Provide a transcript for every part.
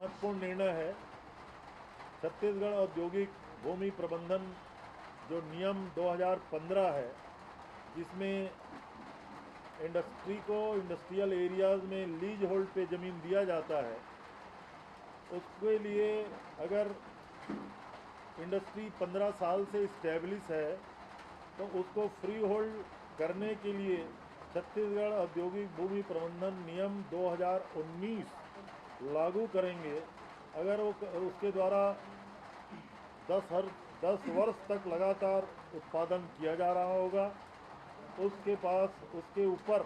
महत्वपूर्ण निर्णय है। छत्तीसगढ़ औद्योगिक भूमि प्रबंधन जो नियम 2015 है, जिसमें इंडस्ट्री को इंडस्ट्रियल एरियाज़ में लीज होल्ड पे ज़मीन दिया जाता है, उसके लिए अगर इंडस्ट्री 15 साल से इस्टेब्लिश है तो उसको फ्री होल्ड करने के लिए छत्तीसगढ़ औद्योगिक भूमि प्रबंधन नियम 2019 लागू करेंगे। अगर वो उसके द्वारा 10 वर्ष तक लगातार उत्पादन किया जा रहा होगा, उसके पास उसके ऊपर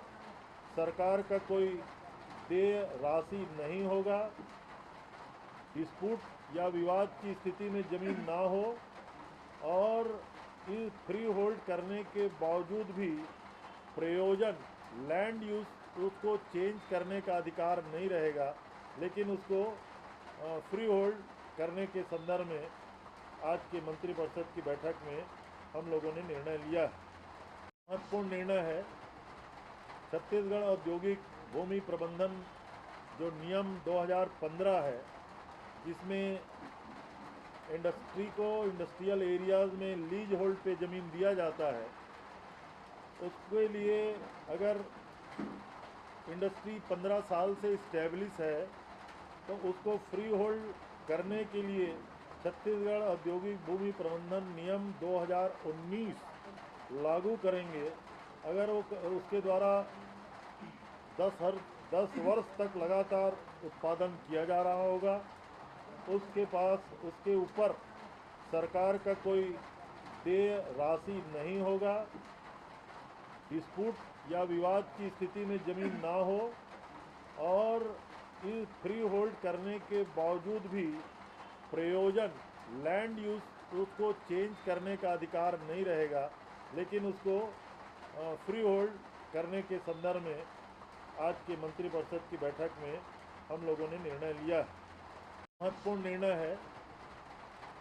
सरकार का कोई देय राशि नहीं होगा, डिस्प्यूट या विवाद की स्थिति में ज़मीन ना हो, और इस फ्री होल्ड करने के बावजूद भी प्रयोजन लैंड यूज उसको चेंज करने का अधिकार नहीं रहेगा, लेकिन उसको फ्री होल्ड करने के संदर्भ में आज के मंत्रिपरिषद की बैठक में हम लोगों ने निर्णय लिया है। महत्वपूर्ण निर्णय है। छत्तीसगढ़ औद्योगिक भूमि प्रबंधन जो नियम 2015 है, जिसमें इंडस्ट्री को इंडस्ट्रियल एरियाज़ में लीज होल्ड पे ज़मीन दिया जाता है, उसके लिए अगर इंडस्ट्री 15 साल से इस्टेब्लिश है तो उसको फ्री होल्ड करने के लिए छत्तीसगढ़ औद्योगिक भूमि प्रबंधन नियम 2019 लागू करेंगे। अगर वो उसके द्वारा 10 वर्ष तक लगातार उत्पादन किया जा रहा होगा, उसके पास उसके ऊपर सरकार का कोई देय राशि नहीं होगा, डिस्प्यूट या विवाद की स्थिति में ज़मीन ना हो, और इस फ्री होल्ड करने के बावजूद भी प्रयोजन लैंड यूज उसको चेंज करने का अधिकार नहीं रहेगा, लेकिन उसको फ्री होल्ड करने के संदर्भ में आज के मंत्रिपरिषद की बैठक में हम लोगों ने निर्णय लिया है। महत्वपूर्ण निर्णय है।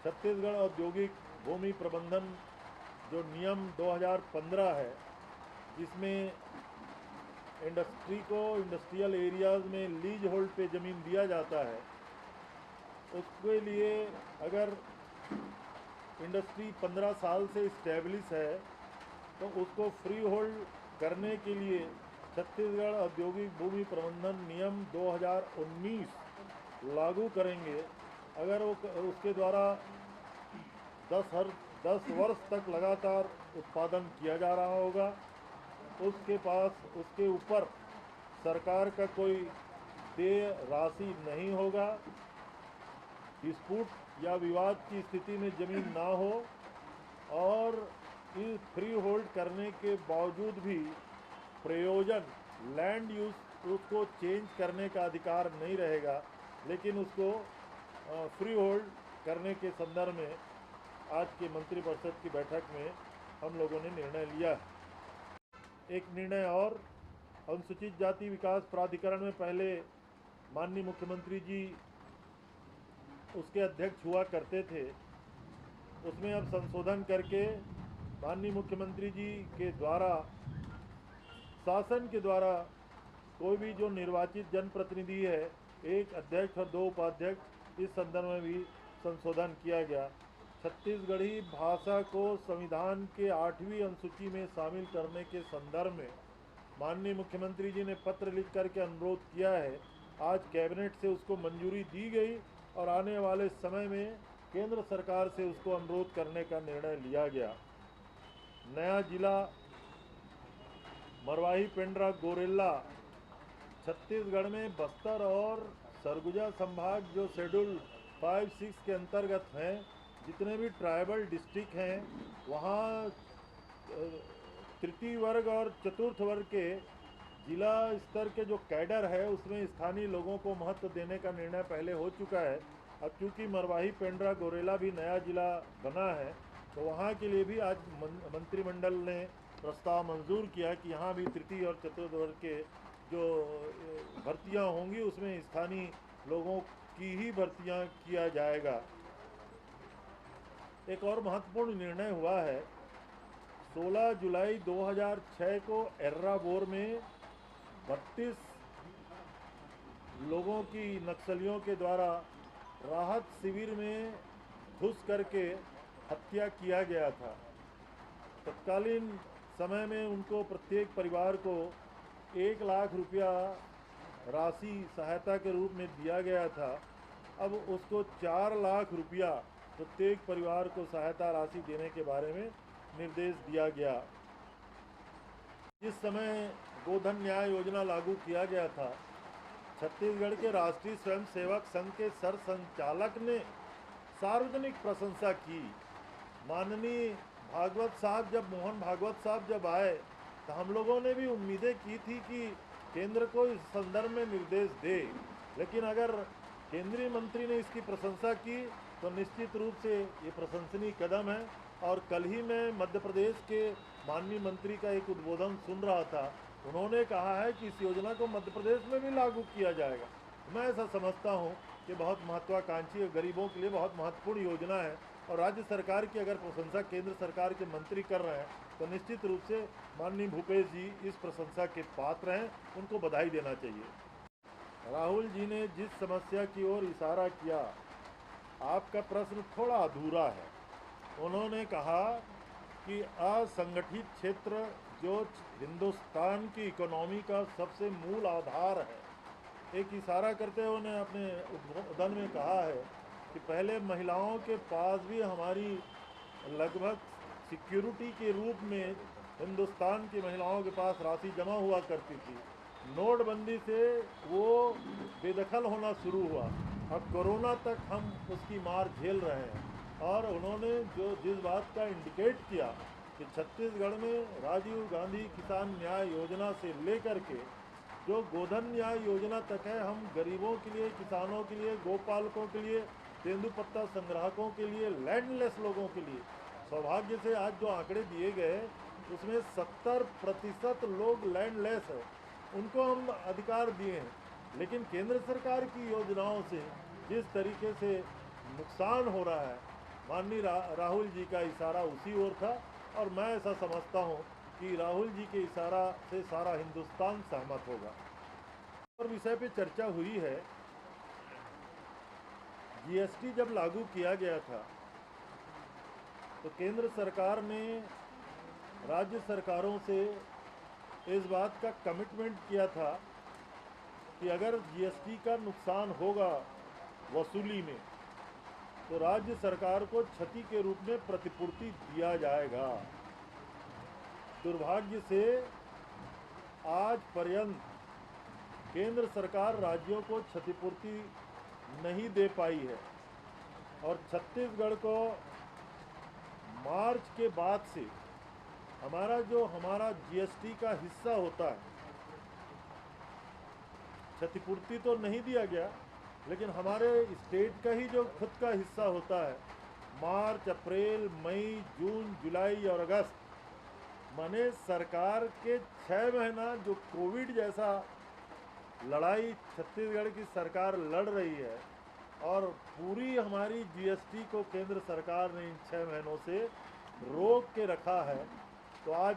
छत्तीसगढ़ औद्योगिक भूमि प्रबंधन जो नियम 2015 है, जिसमें इंडस्ट्री को इंडस्ट्रियल एरियाज़ में लीज होल्ड पे ज़मीन दिया जाता है, उसके लिए अगर इंडस्ट्री 15 साल से इस्टेब्लिश है तो उसको फ्री होल्ड करने के लिए छत्तीसगढ़ औद्योगिक भूमि प्रबंधन नियम 2019 लागू करेंगे। अगर वो उसके द्वारा 10 वर्ष तक लगातार उत्पादन किया जा रहा होगा, उसके पास उसके ऊपर सरकार का कोई देय राशि नहीं होगा, डिस्प्यूट या विवाद की स्थिति में ज़मीन ना हो, और इस फ्री होल्ड करने के बावजूद भी प्रयोजन लैंड यूज उसको चेंज करने का अधिकार नहीं रहेगा, लेकिन उसको फ्री होल्ड करने के संदर्भ में आज के मंत्रिपरिषद की बैठक में हम लोगों ने निर्णय लिया है। एक निर्णय और, अनुसूचित जाति विकास प्राधिकरण में पहले माननीय मुख्यमंत्री जी उसके अध्यक्ष हुआ करते थे, उसमें अब संशोधन करके माननीय मुख्यमंत्री जी के द्वारा शासन के द्वारा कोई भी जो निर्वाचित जनप्रतिनिधि है, एक अध्यक्ष और 2 उपाध्यक्ष, इस संदर्भ में भी संशोधन किया गया। छत्तीसगढ़ी भाषा को संविधान के 8वीं अनुसूची में शामिल करने के संदर्भ में माननीय मुख्यमंत्री जी ने पत्र लिख करके अनुरोध किया है। आज कैबिनेट से उसको मंजूरी दी गई और आने वाले समय में केंद्र सरकार से उसको अनुरोध करने का निर्णय लिया गया। नया जिला मरवाही पेंड्रा गोरेला छत्तीसगढ़ में बस्तर और सरगुजा संभाग जो शेड्यूल 5-6 के अंतर्गत हैं, जितने भी ट्राइबल डिस्ट्रिक्ट हैं, वहाँ तृतीय वर्ग और चतुर्थ वर्ग के जिला स्तर के जो कैडर है, उसमें स्थानीय लोगों को महत्व देने का निर्णय पहले हो चुका है। अब चूँकि मरवाही पेंड्रा गोरेला भी नया जिला बना है, तो वहाँ के लिए भी आज मंत्रिमंडल ने प्रस्ताव मंजूर किया कि यहाँ भी तृतीय और चतुर्थ वर्ग के जो भर्तियाँ होंगी, उसमें स्थानीय लोगों की ही भर्तियाँ किया जाएगा। एक और महत्वपूर्ण निर्णय हुआ है। 16 जुलाई 2006 को एर्राबोर में 32 लोगों की नक्सलियों के द्वारा राहत शिविर में घुस करके हत्या किया गया था। तत्कालीन समय में उनको प्रत्येक परिवार को 1 लाख रुपया राशि सहायता के रूप में दिया गया था। अब उसको 4 लाख रुपया प्रत्येक परिवार को सहायता राशि देने के बारे में निर्देश दिया गया। जिस समय गोधन न्याय योजना लागू किया गया था, छत्तीसगढ़ के राष्ट्रीय स्वयंसेवक संघ के सरसंचालक ने सार्वजनिक प्रशंसा की। माननीय मोहन भागवत साहब जब आए तो हम लोगों ने भी उम्मीदें की थी कि केंद्र को इस संदर्भ में निर्देश दे, लेकिन अगर केंद्रीय मंत्री ने इसकी प्रशंसा की तो निश्चित रूप से ये प्रशंसनीय कदम है। और कल ही मैं मध्य प्रदेश के माननीय मंत्री का एक उद्बोधन सुन रहा था, उन्होंने कहा है कि इस योजना को मध्य प्रदेश में भी लागू किया जाएगा। मैं ऐसा समझता हूँ कि बहुत महत्वाकांक्षी और गरीबों के लिए बहुत महत्वपूर्ण योजना है, और राज्य सरकार की अगर प्रशंसा केंद्र सरकार के मंत्री कर रहे हैं तो निश्चित रूप से माननीय भूपेश जी इस प्रशंसा के पात्र हैं, उनको बधाई देना चाहिए। राहुल जी ने जिस समस्या की ओर इशारा किया, आपका प्रश्न थोड़ा अधूरा है। उन्होंने कहा कि असंगठित क्षेत्र जो हिंदुस्तान की इकोनॉमी का सबसे मूल आधार है, एक इशारा करते हुए उन्होंने अपने उद्बोधन में कहा है कि पहले महिलाओं के पास भी हमारी लगभग सिक्योरिटी के रूप में हिंदुस्तान की महिलाओं के पास राशि जमा हुआ करती थी। नोटबंदी से वो बेदखल होना शुरू हुआ। अब कोरोना तक हम उसकी मार झेल रहे हैं। और उन्होंने जिस बात का इंडिकेट किया कि छत्तीसगढ़ में राजीव गांधी किसान न्याय योजना से लेकर के जो गोधन न्याय योजना तक है, हम गरीबों के लिए, किसानों के लिए, गोपालकों के लिए, तेंदुपत्ता संग्राहकों के लिए, लैंडलेस लोगों के लिए, सौभाग्य से आज जो आंकड़े दिए गए उसमें 70% लोग लैंडलेस है, उनको हम अधिकार दिए हैं। लेकिन केंद्र सरकार की योजनाओं से जिस तरीके से नुकसान हो रहा है, माननीय राहुल जी का इशारा उसी ओर था। और मैं ऐसा समझता हूँ कि राहुल जी के इशारा से सारा हिंदुस्तान सहमत होगा। और विषय पे चर्चा हुई है, जीएसटी जब लागू किया गया था तो केंद्र सरकार ने राज्य सरकारों से इस बात का कमिटमेंट किया था कि अगर जीएसटी का नुकसान होगा वसूली में तो राज्य सरकार को क्षति के रूप में प्रतिपूर्ति दिया जाएगा। दुर्भाग्य से आज पर्यंत केंद्र सरकार राज्यों को क्षतिपूर्ति नहीं दे पाई है, और छत्तीसगढ़ को मार्च के बाद से हमारा जीएसटी का हिस्सा होता है, क्षतिपूर्ति तो नहीं दिया गया, लेकिन हमारे स्टेट का ही जो खुद का हिस्सा होता है, मार्च, अप्रैल, मई, जून, जुलाई और अगस्त, माने सरकार के 6 महीना जो कोविड जैसा लड़ाई छत्तीसगढ़ की सरकार लड़ रही है, और पूरी हमारी जीएसटी को केंद्र सरकार ने इन 6 महीनों से रोक के रखा है। तो आज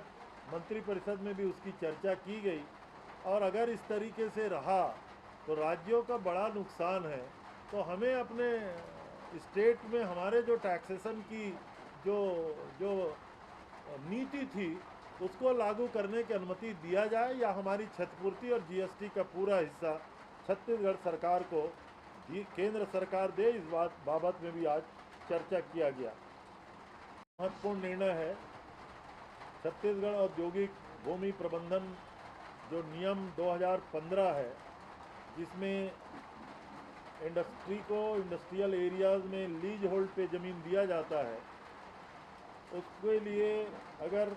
मंत्रिपरिषद में भी उसकी चर्चा की गई, और अगर इस तरीके से रहा तो राज्यों का बड़ा नुकसान है। तो हमें अपने स्टेट में हमारे जो टैक्सेशन की जो जो नीति थी उसको लागू करने की अनुमति दिया जाए, या हमारी क्षतिपूर्ति और जीएसटी का पूरा हिस्सा छत्तीसगढ़ सरकार को केंद्र सरकार दे। इस बाबत में भी आज चर्चा किया गया। महत्वपूर्ण निर्णय है। छत्तीसगढ़ औद्योगिक भूमि प्रबंधन जो नियम 2015 है, जिसमें इंडस्ट्री को इंडस्ट्रियल एरियाज़ में लीज होल्ड पे ज़मीन दिया जाता है, उसके लिए अगर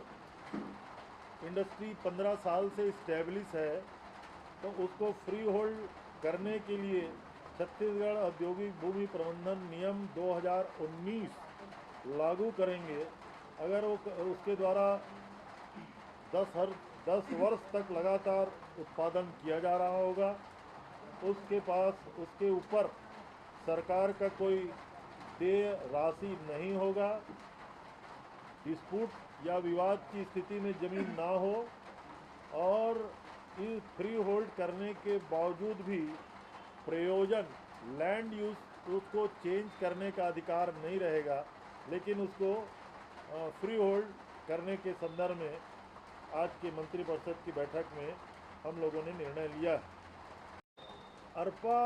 इंडस्ट्री 15 साल से इस्टेब्लिश है तो उसको फ्री होल्ड करने के लिए छत्तीसगढ़ औद्योगिक भूमि प्रबंधन नियम 2019 लागू करेंगे। अगर वो उसके द्वारा 10 वर्ष तक लगातार उत्पादन किया जा रहा होगा, उसके ऊपर सरकार का कोई देय राशि नहीं होगा, डिस्प्यूट या विवाद की स्थिति में ज़मीन ना हो, और इस फ्री होल्ड करने के बावजूद भी प्रयोजन लैंड यूज उसको चेंज करने का अधिकार नहीं रहेगा, लेकिन उसको फ्री होल्ड करने के संदर्भ में आज की मंत्रिपरिषद की बैठक में हम लोगों ने निर्णय लिया है। अरपा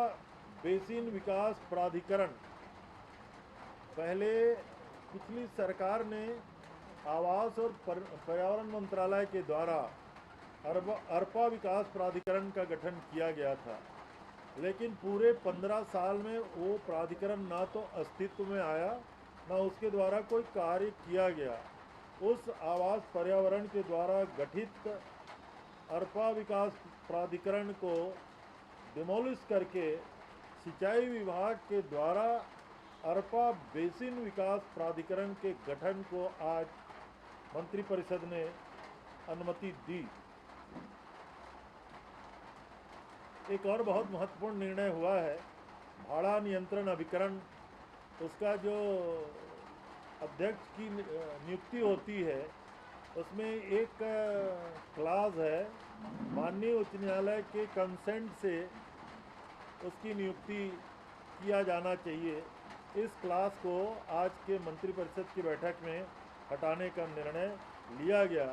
बेसिन विकास प्राधिकरण, पहले पिछली सरकार ने आवास और पर्यावरण मंत्रालय के द्वारा अरपा विकास प्राधिकरण का गठन किया गया था, लेकिन पूरे 15 साल में वो प्राधिकरण ना तो अस्तित्व में आया, ना उसके द्वारा कोई कार्य किया गया। उस आवास पर्यावरण के द्वारा गठित अरपा विकास प्राधिकरण को डिमोलिश करके सिंचाई विभाग के द्वारा अरपा बेसिन विकास प्राधिकरण के गठन को आज मंत्रिपरिषद ने अनुमति दी। एक और बहुत महत्वपूर्ण निर्णय हुआ है, भाड़ा नियंत्रण अभिकरण, उसका जो अध्यक्ष की नियुक्ति होती है उसमें एक क्लाज है, माननीय उच्च न्यायालय के कंसेंट से उसकी नियुक्ति किया जाना चाहिए। इस क्लास को आज के मंत्रिपरिषद की बैठक में हटाने का निर्णय लिया गया।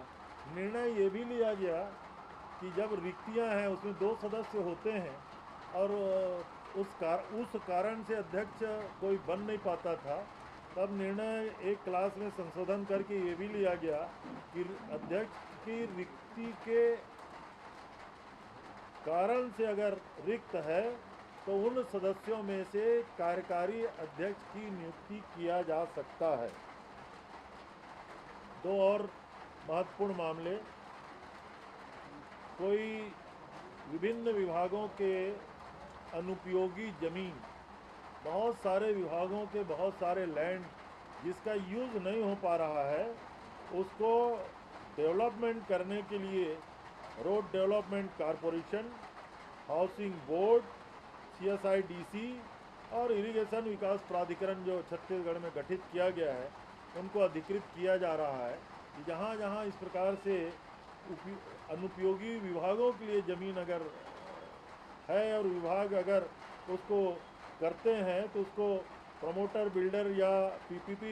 निर्णय ये भी लिया गया कि जब रिक्तियां हैं उसमें 2 सदस्य होते हैं और उस कारण से अध्यक्ष कोई बन नहीं पाता था, तब निर्णय एक क्लास में संशोधन करके ये भी लिया गया कि अध्यक्ष की रिक्ति के कारण से अगर रिक्त है तो उन सदस्यों में से कार्यकारी अध्यक्ष की नियुक्ति किया जा सकता है। 2 और महत्वपूर्ण मामले, कोई विभिन्न विभागों के अनुपयोगी जमीन, बहुत सारे विभागों के बहुत सारे लैंड जिसका यूज़ नहीं हो पा रहा है, उसको डेवलपमेंट करने के लिए road development corporation, housing board, CSIDC और इरिगेशन विकास प्राधिकरण जो छत्तीसगढ़ में गठित किया गया है, उनको अधिकृत किया जा रहा है कि जहाँ जहाँ इस प्रकार से अनुपयोगी विभागों के लिए ज़मीन अगर है और विभाग अगर उसको करते हैं तो उसको प्रमोटर बिल्डर या PPP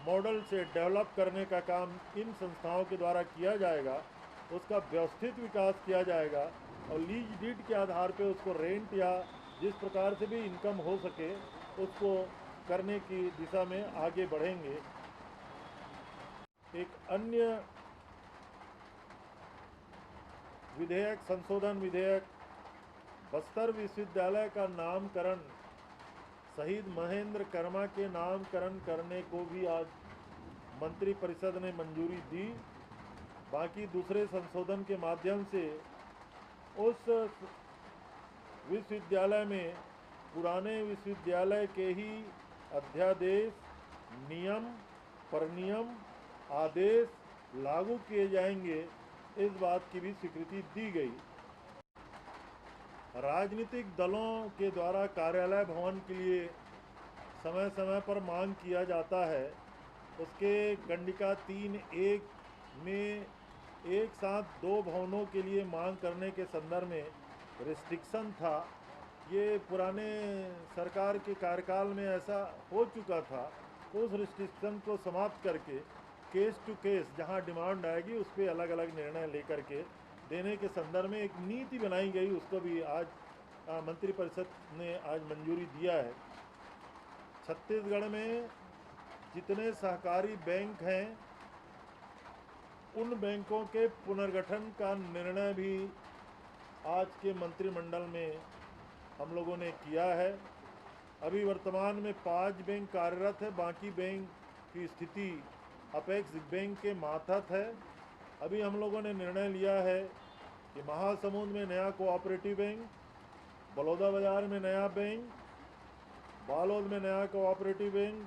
मॉडल से डेवलप करने का काम इन संस्थाओं के द्वारा किया जाएगा, उसका व्यवस्थित विकास किया जाएगा और लीज डीड के आधार पे उसको रेंट या जिस प्रकार से भी इनकम हो सके उसको करने की दिशा में आगे बढ़ेंगे। एक अन्य विधेयक, संशोधन विधेयक, बस्तर विश्वविद्यालय का नामकरण शहीद महेंद्र कर्मा के नामकरण करने को भी आज मंत्रिपरिषद ने मंजूरी दी। बाकी दूसरे संशोधन के माध्यम से उस विश्वविद्यालय में पुराने विश्वविद्यालय के ही अध्यादेश, नियम, परिनियम, आदेश लागू किए जाएंगे, इस बात की भी स्वीकृति दी गई। राजनीतिक दलों के द्वारा कार्यालय भवन के लिए समय समय पर मांग किया जाता है, उसके कंडिका 3(1) में एक साथ 2 भवनों के लिए मांग करने के संदर्भ में रिस्ट्रिक्शन था। ये पुराने सरकार के कार्यकाल में ऐसा हो चुका था, तो उस रिस्ट्रिक्शन को समाप्त करके केस टू केस जहां डिमांड आएगी उस पर अलग अलग निर्णय लेकर के देने के संदर्भ में एक नीति बनाई गई, उसको भी आज मंत्रिपरिषद ने आज मंजूरी दिया है। छत्तीसगढ़ में जितने सहकारी बैंक हैं उन बैंकों के पुनर्गठन का निर्णय भी आज के मंत्रिमंडल में हम लोगों ने किया है। अभी वर्तमान में 5 बैंक कार्यरत है, बाकी बैंक की स्थिति अपेक्स बैंक के मातहत है। अभी हम लोगों ने निर्णय लिया है कि महासमुंद में नया कोऑपरेटिव बैंक, बलौदाबाजार में नया बैंक, बालोद में नया कोऑपरेटिव बैंक,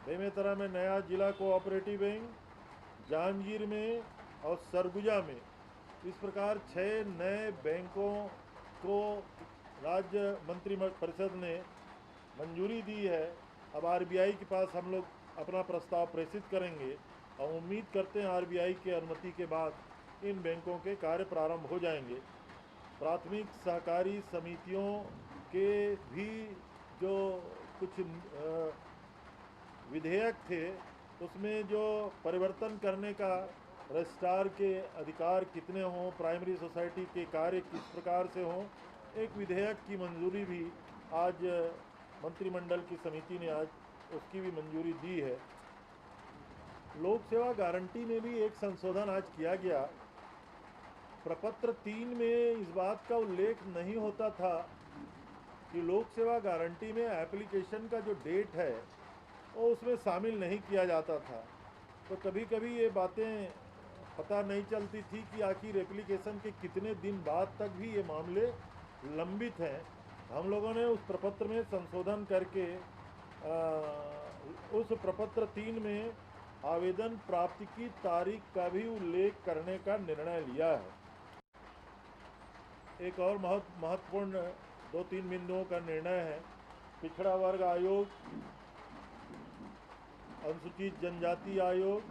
बेमेतरा में नया जिला कोऑपरेटिव बैंक, जांजगीर में और सरगुजा में, इस प्रकार 6 नए बैंकों को राज्य मंत्रिपरिषद ने मंजूरी दी है। अब RBI के पास हम लोग अपना प्रस्ताव प्रेषित करेंगे और उम्मीद करते हैं RBI की अनुमति के बाद इन बैंकों के कार्य प्रारंभ हो जाएंगे। प्राथमिक सहकारी समितियों के भी जो कुछ विधेयक थे उसमें जो परिवर्तन करने का, रजिस्ट्रार के अधिकार कितने हों, प्राइमरी सोसाइटी के कार्य किस प्रकार से हों, एक विधेयक की मंजूरी भी आज मंत्रिमंडल की समिति ने आज उसकी भी मंजूरी दी है। लोक सेवा गारंटी में भी एक संशोधन आज किया गया। प्रपत्र 3 में इस बात का उल्लेख नहीं होता था कि लोक सेवा गारंटी में एप्लीकेशन का जो डेट है वो उसमें शामिल नहीं किया जाता था। तो कभी कभी ये बातें पता नहीं चलती थी कि आखिर एप्लीकेशन के कितने दिन बाद तक भी ये मामले लंबित हैं। हम लोगों ने उस प्रपत्र में संशोधन करके उस प्रपत्र 3 में आवेदन प्राप्ति की तारीख का भी उल्लेख करने का निर्णय लिया है। एक और महत्वपूर्ण 2-3 बिंदुओं का निर्णय है। पिछड़ा वर्ग आयोग, अनुसूचित जनजाति आयोग,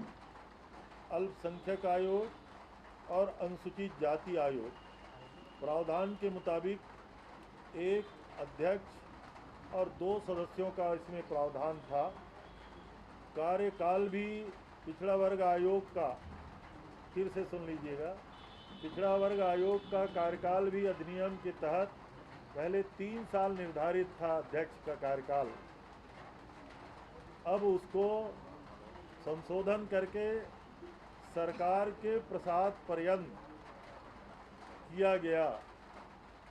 अल्पसंख्यक आयोग और अनुसूचित जाति आयोग, प्रावधान के मुताबिक एक अध्यक्ष और 2 सदस्यों का इसमें प्रावधान था। कार्यकाल भी पिछड़ा वर्ग आयोग का, फिर से सुन लीजिएगा, पिछड़ा वर्ग आयोग का कार्यकाल भी अधिनियम के तहत पहले 3 साल निर्धारित था अध्यक्ष का कार्यकाल। अब उसको संशोधन करके सरकार के प्रसाद पर्यंत किया गया।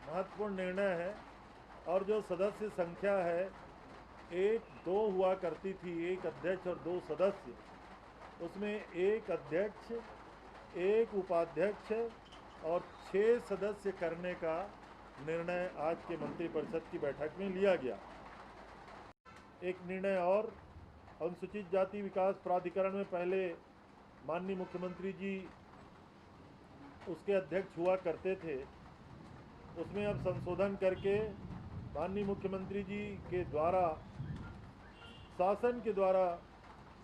महत्वपूर्ण निर्णय है। और जो सदस्य संख्या है 1-2 हुआ करती थी, एक अध्यक्ष और 2 सदस्य, उसमें एक अध्यक्ष, एक उपाध्यक्ष और 6 सदस्य करने का निर्णय आज के मंत्रिपरिषद की बैठक में लिया गया। एक निर्णय और, अनुसूचित जाति विकास प्राधिकरण में पहले माननीय मुख्यमंत्री जी उसके अध्यक्ष हुआ करते थे, उसमें अब संशोधन करके माननीय मुख्यमंत्री जी के द्वारा, शासन के द्वारा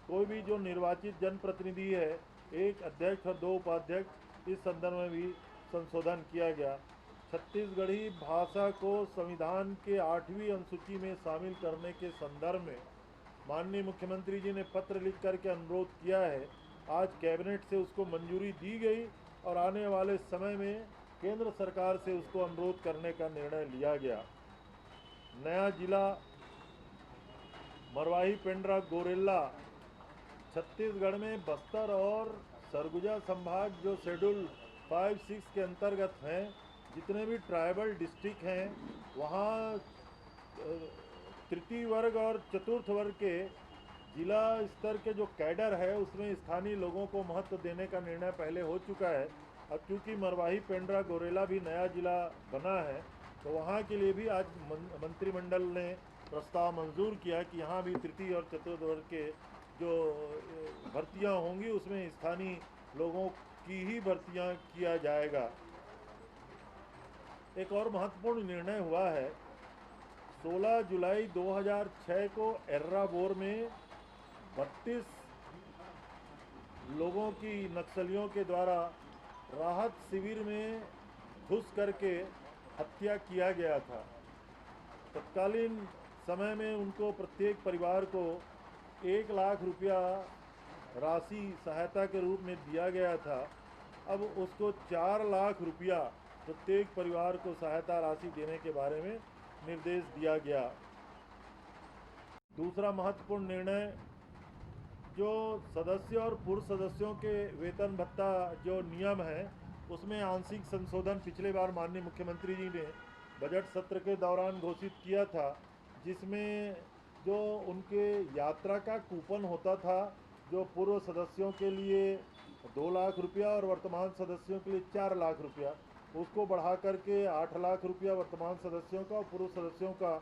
कोई भी जो निर्वाचित जनप्रतिनिधि है, एक अध्यक्ष और 2 उपाध्यक्ष, इस संदर्भ में भी संशोधन किया गया। छत्तीसगढ़ी भाषा को संविधान के 8वीं अनुसूची में शामिल करने के संदर्भ में माननीय मुख्यमंत्री जी ने पत्र लिख करके अनुरोध किया है। आज कैबिनेट से उसको मंजूरी दी गई और आने वाले समय में केंद्र सरकार से उसको अनुरोध करने का निर्णय लिया गया। नया जिला मरवाही पेंड्रा गोरेला छत्तीसगढ़ में बस्तर और सरगुजा संभाग जो शेड्यूल 5-6 के अंतर्गत हैं, जितने भी ट्राइबल डिस्ट्रिक्ट हैं, वहाँ तृतीय वर्ग और चतुर्थ वर्ग के जिला स्तर के जो कैडर है उसमें स्थानीय लोगों को महत्व देने का निर्णय पहले हो चुका है। अब क्योंकि मरवाही पेंड्रा गोरेला भी नया जिला बना है, तो वहाँ के लिए भी आज मंत्रिमंडल ने प्रस्ताव मंजूर किया कि यहाँ भी तृतीय और चतुर्थ वर्ग के जो भर्तियाँ होंगी उसमें स्थानीय लोगों की ही भर्तियाँ किया जाएगा। एक और महत्वपूर्ण निर्णय हुआ है। 16 जुलाई 2006 को एर्राबोर में 32 लोगों की नक्सलियों के द्वारा राहत शिविर में घुस करके हत्या किया गया था। तत्कालीन समय में उनको प्रत्येक परिवार को 1 लाख रुपया राशि सहायता के रूप में दिया गया था। अब उसको 4 लाख रुपया प्रत्येक परिवार को सहायता राशि देने के बारे में निर्देश दिया गया। दूसरा महत्वपूर्ण निर्णय, जो सदस्य और पूर्व सदस्यों के वेतन भत्ता जो नियम है उसमें आंशिक संशोधन पिछले बार माननीय मुख्यमंत्री जी ने बजट सत्र के दौरान घोषित किया था, जिसमें जो उनके यात्रा का कूपन होता था, जो पूर्व सदस्यों के लिए 2 लाख रुपया और वर्तमान सदस्यों के लिए 4 लाख रुपया, उसको बढ़ा करके 8 लाख रुपया वर्तमान सदस्यों का और पूर्व सदस्यों का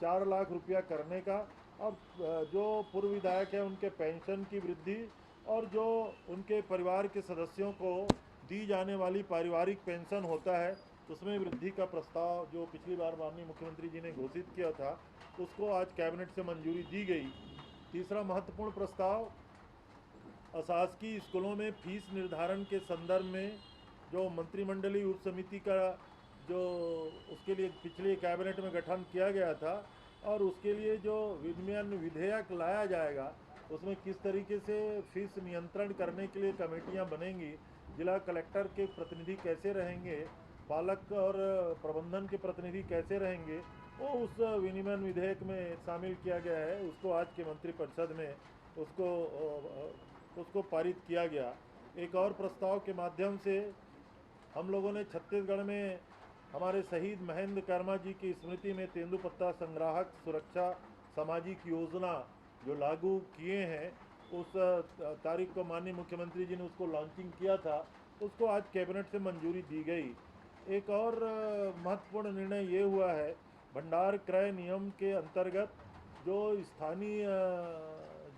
4 लाख रुपया करने का। अब जो पूर्व विधायक हैं उनके पेंशन की वृद्धि और जो उनके परिवार के सदस्यों को दी जाने वाली पारिवारिक पेंशन होता है उसमें वृद्धि का प्रस्ताव जो पिछली बार माननीय मुख्यमंत्री जी ने घोषित किया था, उसको आज कैबिनेट से मंजूरी दी गई। तीसरा महत्वपूर्ण प्रस्ताव, अशासकीय स्कूलों में फीस निर्धारण के संदर्भ में जो मंत्रिमंडलीय उप समिति का जो उसके लिए पिछले कैबिनेट में गठन किया गया था, और उसके लिए जो विनियमन विधेयक लाया जाएगा उसमें किस तरीके से फीस नियंत्रण करने के लिए कमेटियां बनेंगी, जिला कलेक्टर के प्रतिनिधि कैसे रहेंगे, पालक और प्रबंधन के प्रतिनिधि कैसे रहेंगे, वो उस विनियमन विधेयक में शामिल किया गया है। उसको आज के मंत्रिपरिषद में उसको पारित किया गया। एक और प्रस्ताव के माध्यम से हम लोगों ने छत्तीसगढ़ में हमारे शहीद महेंद्र कर्मा जी की स्मृति में तेंदुपत्ता संग्राहक सुरक्षा सामाजिक योजना जो लागू किए हैं, उस तारीख को माननीय मुख्यमंत्री जी ने उसको लॉन्चिंग किया था, उसको आज कैबिनेट से मंजूरी दी गई। एक और महत्वपूर्ण निर्णय ये हुआ है, भंडार क्रय नियम के अंतर्गत जो स्थानीय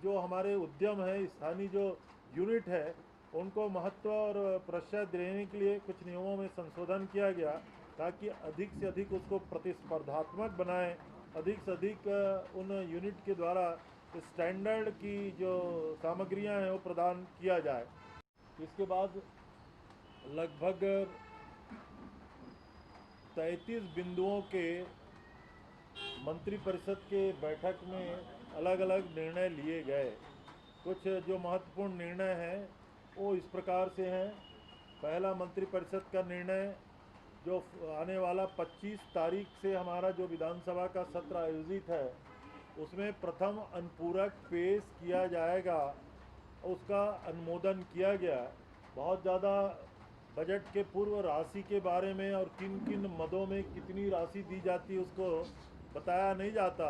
जो हमारे उद्यम है, स्थानीय जो यूनिट है, उनको महत्व और प्रश्रय देने के लिए कुछ नियमों में संशोधन किया गया, ताकि अधिक से अधिक उसको प्रतिस्पर्धात्मक बनाएं, अधिक से अधिक उन यूनिट के द्वारा स्टैंडर्ड की जो सामग्रियां हैं वो प्रदान किया जाए। इसके बाद लगभग 33 बिंदुओं के मंत्रिपरिषद के बैठक में अलग अलग निर्णय लिए गए। कुछ जो महत्वपूर्ण निर्णय हैं वो इस प्रकार से हैं। पहला मंत्रिपरिषद का निर्णय, जो आने वाला 25 तारीख से हमारा जो विधानसभा का सत्र आयोजित है, उसमें प्रथम अनुपूरक पेश किया जाएगा, उसका अनुमोदन किया गया। बहुत ज़्यादा बजट के पूर्व राशि के बारे में और किन किन मदों में कितनी राशि दी जाती है उसको बताया नहीं जाता,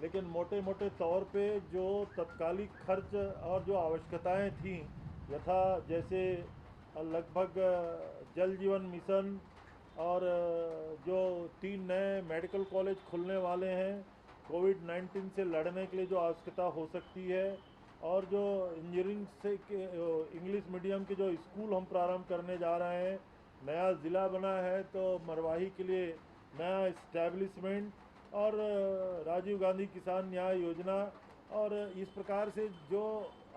लेकिन मोटे मोटे तौर पे जो तत्कालिक खर्च और जो आवश्यकताएं थीं, यथा जैसे लगभग जल जीवन मिशन और जो 3 नए मेडिकल कॉलेज खुलने वाले हैं, कोविड-19 से लड़ने के लिए जो आवश्यकता हो सकती है, और जो इंजीनियरिंग से इंग्लिश मीडियम के जो स्कूल हम प्रारंभ करने जा रहे हैं, नया ज़िला बना है तो मरवाही के लिए नया इस्टेब्लिशमेंट, और राजीव गांधी किसान न्याय योजना, और इस प्रकार से जो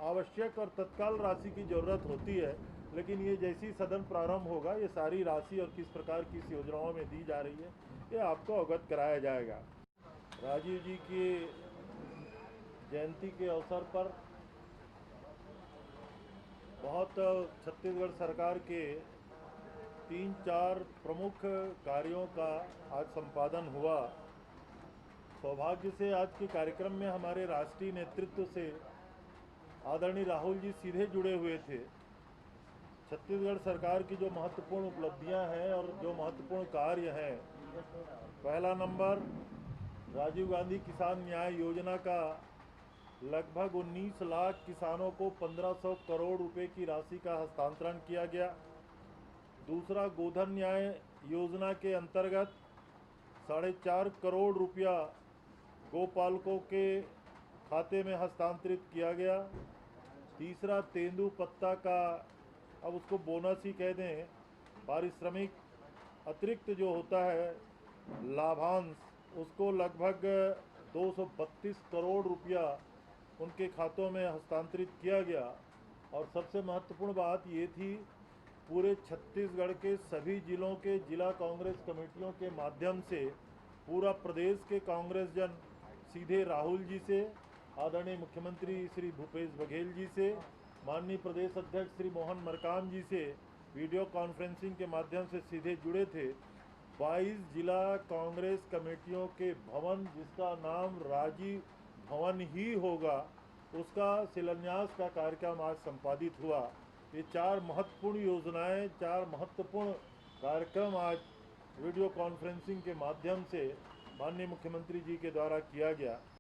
आवश्यक और तत्काल राशि की ज़रूरत होती है, लेकिन ये जैसी सदन प्रारंभ होगा ये सारी राशि और किस प्रकार की इस योजनाओं में दी जा रही है ये आपको अवगत कराया जाएगा। राजीव जी की जयंती के अवसर पर बहुत छत्तीसगढ़ सरकार के 3-4 प्रमुख कार्यों का आज संपादन हुआ। सौभाग्य से आज के कार्यक्रम में हमारे राष्ट्रीय नेतृत्व से आदरणीय राहुल जी सीधे जुड़े हुए थे। छत्तीसगढ़ सरकार की जो महत्वपूर्ण उपलब्धियां हैं और जो महत्वपूर्ण कार्य हैं, पहला नंबर, राजीव गांधी किसान न्याय योजना का लगभग 19 लाख किसानों को 1500 करोड़ रुपए की राशि का हस्तांतरण किया गया। दूसरा, गोधन न्याय योजना के अंतर्गत 4.5 करोड़ रुपया गोपालकों के खाते में हस्तांतरित किया गया। तीसरा, तेंदुपत्ता का, अब उसको बोनस ही कह दें, पारिश्रमिक अतिरिक्त जो होता है लाभांश, उसको लगभग 232 करोड़ रुपया उनके खातों में हस्तांतरित किया गया। और सबसे महत्वपूर्ण बात ये थी, पूरे छत्तीसगढ़ के सभी जिलों के जिला कांग्रेस कमेटियों के माध्यम से पूरा प्रदेश के कांग्रेस जन सीधे राहुल जी से, आदरणीय मुख्यमंत्री श्री भूपेश बघेल जी से, माननीय प्रदेश अध्यक्ष श्री मोहन मरकाम जी से वीडियो कॉन्फ्रेंसिंग के माध्यम से सीधे जुड़े थे। 22 जिला कांग्रेस कमेटियों के भवन, जिसका नाम राजीव भवन ही होगा, उसका शिलान्यास का कार्यक्रम आज संपादित हुआ। ये 4 महत्वपूर्ण योजनाएं, 4 महत्वपूर्ण कार्यक्रम आज वीडियो कॉन्फ्रेंसिंग के माध्यम से माननीय मुख्यमंत्री जी के द्वारा किया गया।